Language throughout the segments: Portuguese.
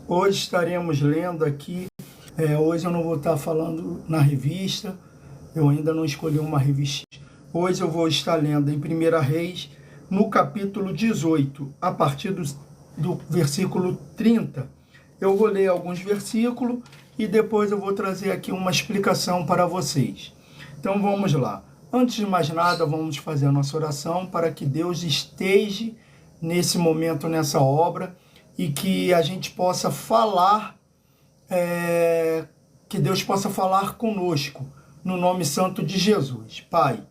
Hoje estaremos lendo aqui, hoje eu não vou estar falando na revista, eu ainda não escolhi uma revista. Hoje eu vou estar lendo em 1 Reis, no capítulo 18, a partir do versículo 30. Eu vou ler alguns versículos e depois eu vou trazer aqui uma explicação para vocês. Então vamos lá. Antes de mais nada, vamos fazer a nossa oração para que Deus esteja nesse momento, nessa obra, e que a gente possa falar, que Deus possa falar conosco, no nome santo de Jesus. Pai,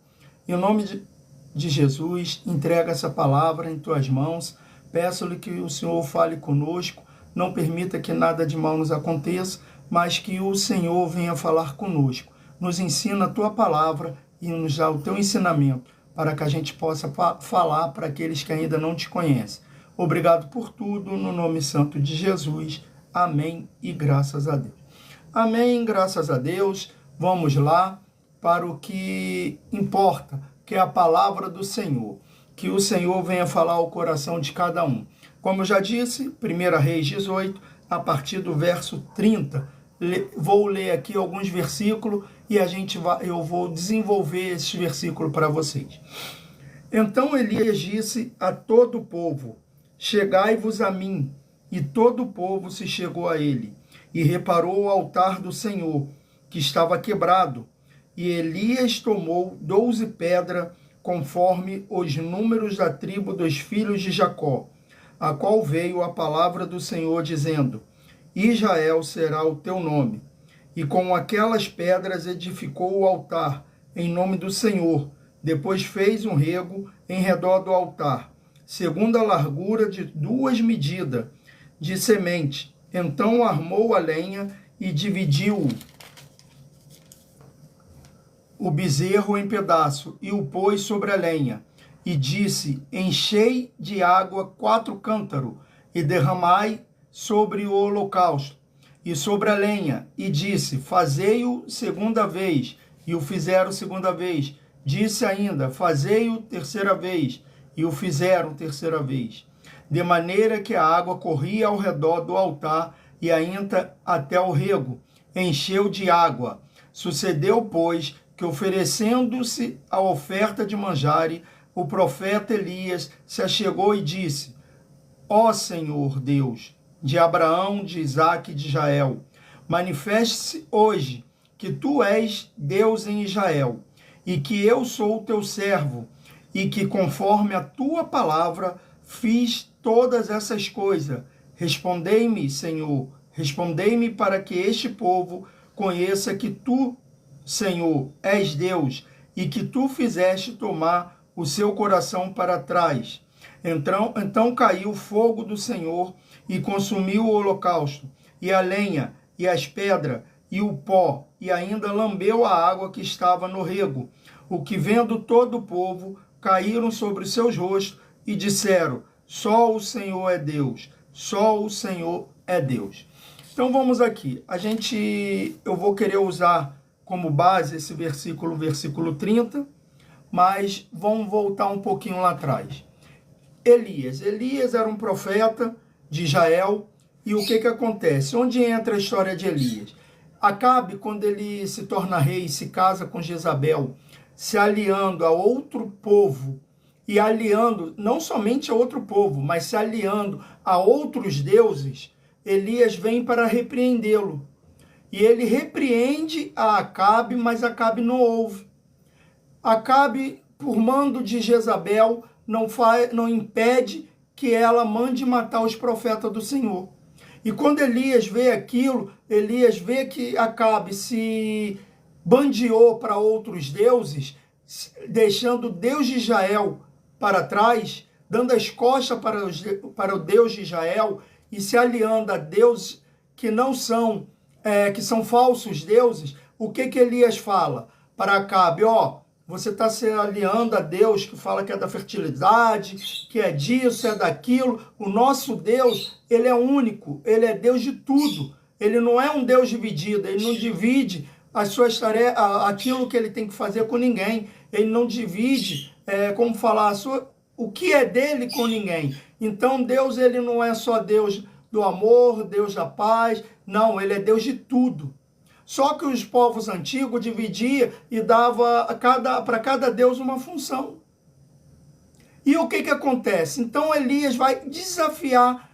em nome de Jesus, entrega essa palavra em Tuas mãos, peço-lhe que o Senhor fale conosco, não permita que nada de mal nos aconteça, mas que o Senhor venha falar conosco. Nos ensina a Tua palavra e nos dá o Teu ensinamento, para que a gente possa falar para aqueles que ainda não Te conhecem. Obrigado por tudo, no nome santo de Jesus. Amém e graças a Deus. Amém, graças a Deus. Vamos lá para o que importa, que é a palavra do Senhor. Que o Senhor venha falar ao coração de cada um. Como eu já disse, 1 Reis 18, a partir do verso 30. Vou ler aqui alguns versículos e eu vou desenvolver esses versículos para vocês. Então Elias disse a todo o povo: chegai-vos a mim. E todo o povo se chegou a ele, e reparou o altar do Senhor, que estava quebrado. E Elias tomou 12 pedras, conforme os números da tribo dos filhos de Jacó, a qual veio a palavra do Senhor, dizendo: Israel será o teu nome. E com aquelas pedras edificou o altar, em nome do Senhor. Depois fez um rego em redor do altar, segundo a largura de 2 medidas de semente. Então armou a lenha e dividiu o bezerro em pedaço e o pôs sobre a lenha. E disse: enchei de água 4 cântaros e derramai sobre o holocausto e sobre a lenha. E disse: fazei-o segunda vez. E o fizeram segunda vez. Disse ainda: fazei-o terceira vez. E o fizeram terceira vez. De maneira que a água corria ao redor do altar e ainda até o rego encheu de água. Sucedeu, pois, que oferecendo-se a oferta de manjare, o profeta Elias se achegou e disse: ó Senhor Deus, de Abraão, de Isaque e de Israel, manifeste-se hoje que tu és Deus em Israel, e que eu sou o teu servo, e que conforme a tua palavra fiz todas essas coisas. Respondei-me, Senhor, respondei-me, para que este povo conheça que tu, Senhor, és Deus, e que tu fizeste tomar o seu coração para trás. Então caiu o fogo do Senhor e consumiu o holocausto, e a lenha, e as pedras, e o pó, e ainda lambeu a água que estava no rego. O que vendo todo o povo, caíram sobre seus rostos e disseram: só o Senhor é Deus, só o Senhor é Deus. Então vamos aqui. Eu vou querer usar como base esse versículo, versículo 30, mas vamos voltar um pouquinho lá atrás. Elias era um profeta de Israel, e o que acontece? Onde entra a história de Elias? Acabe, quando ele se torna rei, se casa com Jezabel, se aliando a outro povo, e aliando não somente a outro povo, mas se aliando a outros deuses, Elias vem para repreendê-lo. E ele repreende a Acabe, mas Acabe não ouve. Acabe, por mando de Jezabel, não impede que ela mande matar os profetas do Senhor. E quando Elias vê aquilo, Elias vê que Acabe se bandeou para outros deuses, deixando o Deus de Israel para trás, dando as costas para o Deus de Israel e se aliando a deuses que não são, que são falsos deuses. O que Elias fala para Acabe? Você está se aliando a Deus que fala que é da fertilidade, que é disso, é daquilo. O nosso Deus, ele é único, ele é Deus de tudo. Ele não é um Deus dividido, ele não divide as suas tarefas, aquilo que ele tem que fazer com ninguém. Ele não divide, o que é dele com ninguém. Então Deus, ele não é só Deus do amor, Deus da paz. Não, ele é Deus de tudo. Só que os povos antigos dividiam e dava para cada Deus uma função. E o que acontece? Então Elias vai desafiar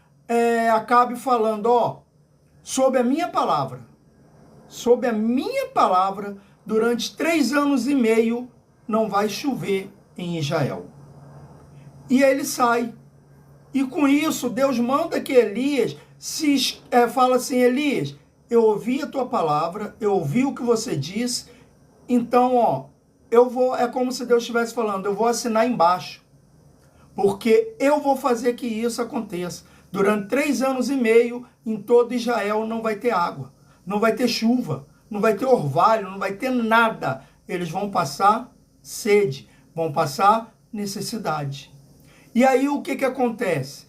Acabe falando, ó, sob a minha palavra, durante 3 anos e meio não vai chover em Israel. E ele sai. E com isso, Deus manda que Elias fala assim, Elias, eu ouvi a tua palavra, eu ouvi o que você disse, então, ó, é como se Deus estivesse falando, eu vou assinar embaixo, porque eu vou fazer que isso aconteça. Durante 3 anos e meio, em todo Israel não vai ter água, não vai ter chuva, não vai ter orvalho, não vai ter nada. Eles vão passar sede, vão passar necessidade. E aí o que acontece?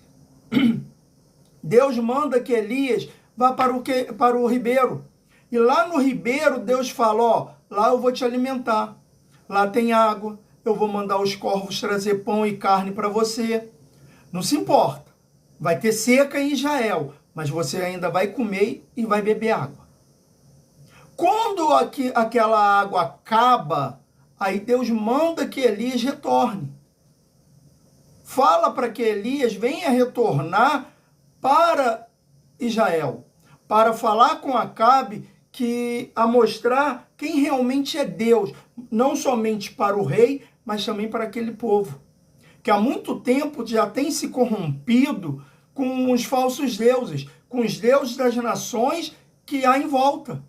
Deus manda que Elias vá para o ribeiro. E lá no ribeiro, Deus fala, ó, lá eu vou te alimentar. Lá tem água, eu vou mandar os corvos trazer pão e carne para você. Não se importa. Vai ter seca em Israel, mas você ainda vai comer e vai beber água. Quando aquela água acaba, aí Deus manda que Elias retorne. Fala para que Elias venha retornar para Israel, para falar com Acabe, a mostrar quem realmente é Deus, não somente para o rei, mas também para aquele povo, que há muito tempo já tem se corrompido com os falsos deuses, com os deuses das nações que há em volta.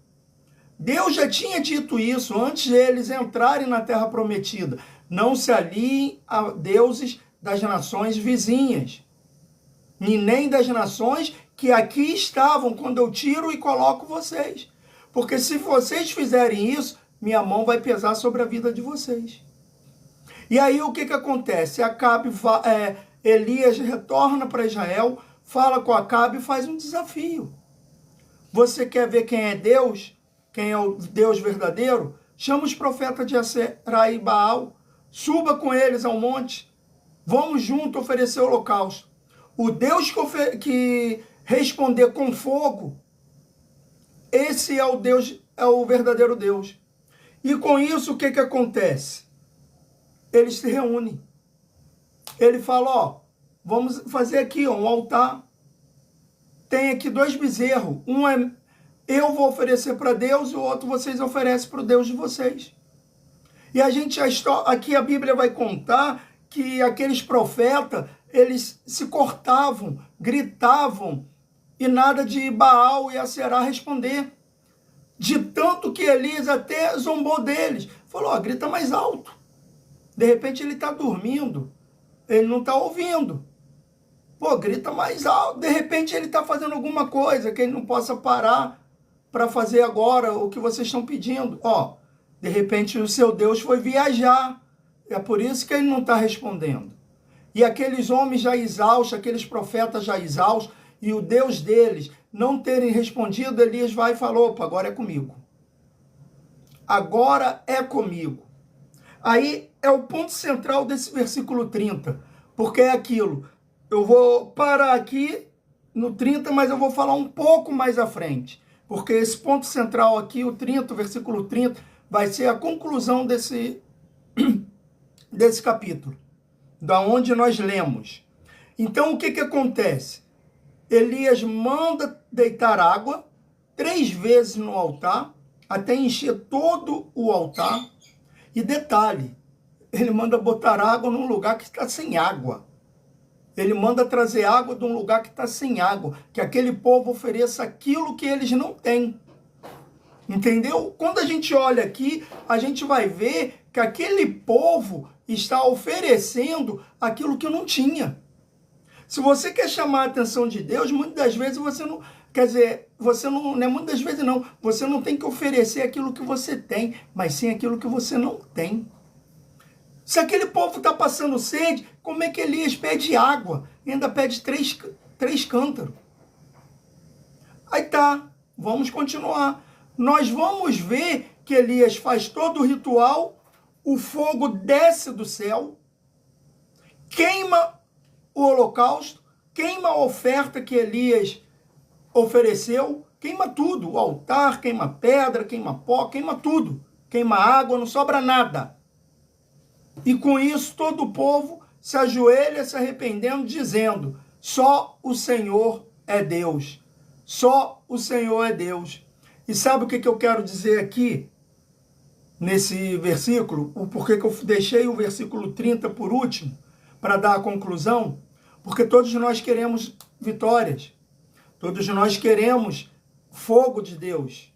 Deus já tinha dito isso antes de eles entrarem na Terra Prometida. Não se aliem a deuses das nações vizinhas, e nem das nações que aqui estavam quando eu tiro e coloco vocês. Porque se vocês fizerem isso, minha mão vai pesar sobre a vida de vocês. E aí o que acontece? Elias retorna para Israel, fala com Acabe e faz um desafio. Você quer ver quem é Deus? Quem é o Deus verdadeiro? Chama os profetas de Aserá e Baal, suba com eles ao monte, vamos juntos oferecer o holocausto. O Deus que responder com fogo, esse é o Deus, é o verdadeiro Deus. E com isso, o que acontece? Eles se reúnem. Ele fala, ó, vamos fazer aqui um altar. Tem aqui 2 bezerros. Um é eu vou oferecer para Deus e o outro vocês oferecem para o Deus de vocês. E aqui a Bíblia vai contar que aqueles profetas, eles se cortavam, gritavam, e nada de Baal e Aserá responder. De tanto que Elias até zombou deles. Falou, ó, grita mais alto. De repente ele está dormindo, ele não está ouvindo. Pô, grita mais alto. De repente ele está fazendo alguma coisa que ele não possa parar para fazer agora o que vocês estão pedindo. Ó, de repente o seu Deus foi viajar. É por isso que ele não está respondendo. E aqueles homens já exaustos, aqueles profetas já exaustos, e o Deus deles não terem respondido, Elias vai e falou, opa, agora é comigo. Agora é comigo. Aí é o ponto central desse versículo 30, porque é aquilo. Eu vou parar aqui no 30, mas eu vou falar um pouco mais à frente, porque esse ponto central aqui, o 30, o versículo 30, vai ser a conclusão desse capítulo, da onde nós lemos. Então, o que acontece? Elias manda deitar água 3 vezes no altar, até encher todo o altar. E detalhe, ele manda botar água num lugar que está sem água. Ele manda trazer água de um lugar que está sem água, que aquele povo ofereça aquilo que eles não têm. Entendeu? Quando a gente olha aqui, a gente vai ver que aquele povo está oferecendo aquilo que não tinha. Se você quer chamar a atenção de Deus, muitas das vezes você não... Quer dizer, você não é muitas vezes não. Você não tem que oferecer aquilo que você tem, mas sim aquilo que você não tem. Se aquele povo está passando sede, como é que Elias pede água? E ainda pede 3 cântaros. Aí tá, vamos continuar. Nós vamos ver que Elias faz todo o ritual, o fogo desce do céu, queima o holocausto, queima a oferta que Elias ofereceu, queima tudo. O altar, queima pedra, queima pó, queima tudo. Queima água, não sobra nada. E com isso todo o povo se ajoelha se arrependendo, dizendo: só o Senhor é Deus. Só o Senhor é Deus. E sabe o que eu quero dizer aqui? Nesse versículo, o porquê que eu deixei o versículo 30 por último, para dar a conclusão? Porque todos nós queremos vitórias. Todos nós queremos fogo de Deus.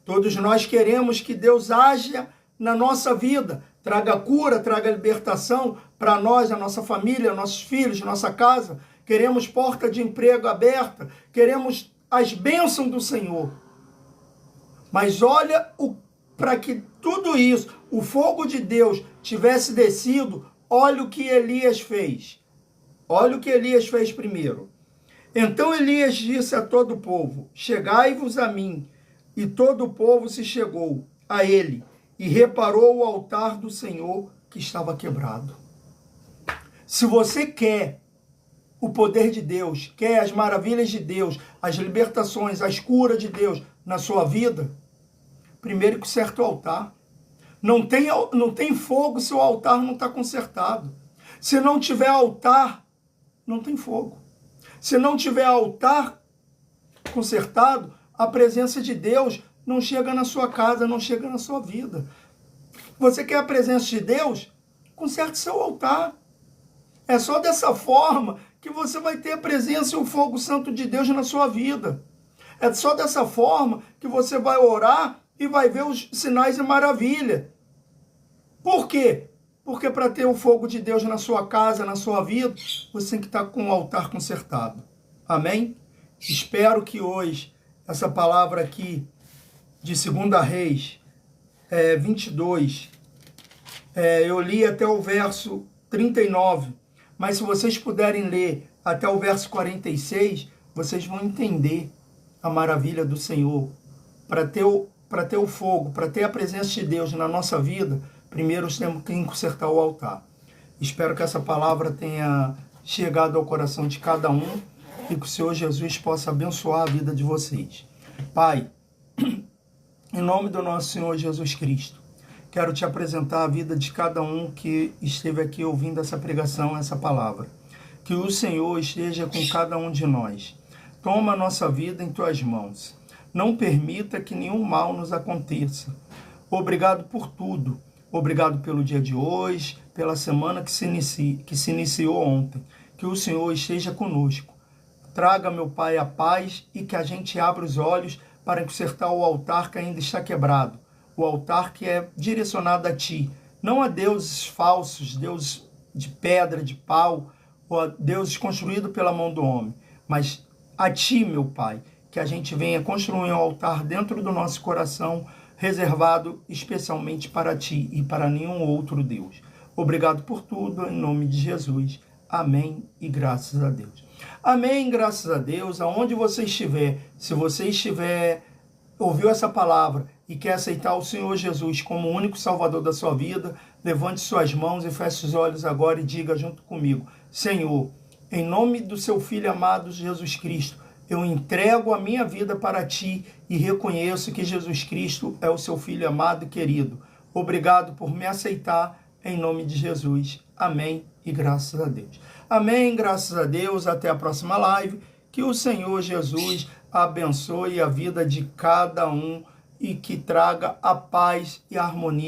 Todos nós queremos que Deus haja na nossa vida, traga cura, traga libertação para nós, a nossa família, nossos filhos, nossa casa. Queremos porta de emprego aberta, queremos as bênçãos do Senhor. Mas olha, para que tudo isso, o fogo de Deus tivesse descido, olha o que Elias fez. Olha o que Elias fez primeiro. Então Elias disse a todo o povo: chegai-vos a mim. E todo o povo se chegou a ele e reparou o altar do Senhor que estava quebrado. Se você quer o poder de Deus, quer as maravilhas de Deus, as libertações, as curas de Deus na sua vida, primeiro conserta o altar. Não tem fogo se o altar não está consertado. Se não tiver altar, não tem fogo. Se não tiver altar consertado, a presença de Deus não chega na sua casa, não chega na sua vida. Você quer a presença de Deus? Conserte seu altar. É só dessa forma que você vai ter a presença e o fogo santo de Deus na sua vida. É só dessa forma que você vai orar e vai ver os sinais e maravilha. Por quê? Porque para ter o fogo de Deus na sua casa, na sua vida, você tem que estar com o altar consertado. Amém? Espero que hoje, essa palavra aqui de 2 Reis 22, eu li até o verso 39, mas se vocês puderem ler até o verso 46, vocês vão entender a maravilha do Senhor. Para ter o fogo, para ter a presença de Deus na nossa vida, primeiro temos que consertar o altar. Espero que essa palavra tenha chegado ao coração de cada um e que o Senhor Jesus possa abençoar a vida de vocês. Pai, em nome do nosso Senhor Jesus Cristo, quero te apresentar a vida de cada um que esteve aqui ouvindo essa pregação, essa palavra. Que o Senhor esteja com cada um de nós. Toma a nossa vida em tuas mãos. Não permita que nenhum mal nos aconteça. Obrigado por tudo. Obrigado pelo dia de hoje, pela semana que se iniciou ontem. Que o Senhor esteja conosco. Traga, meu Pai, a paz e que a gente abra os olhos para consertar o altar que ainda está quebrado. O altar que é direcionado a Ti. Não a deuses falsos, deuses de pedra, de pau, ou a deuses construídos pela mão do homem. Mas a Ti, meu Pai, que a gente venha construir um altar dentro do nosso coração, reservado especialmente para Ti e para nenhum outro Deus. Obrigado por tudo, em nome de Jesus. Amém e graças a Deus. Amém, graças a Deus. Aonde você estiver, se você ouviu essa palavra e quer aceitar o Senhor Jesus como o único Salvador da sua vida, levante suas mãos e feche os olhos agora e diga junto comigo: Senhor, em nome do seu Filho amado Jesus Cristo, eu entrego a minha vida para Ti e reconheço que Jesus Cristo é o seu Filho amado e querido. Obrigado por me aceitar, em nome de Jesus. Amém e graças a Deus. Amém, graças a Deus. Até a próxima live. Que o Senhor Jesus abençoe a vida de cada um e que traga a paz e a harmonia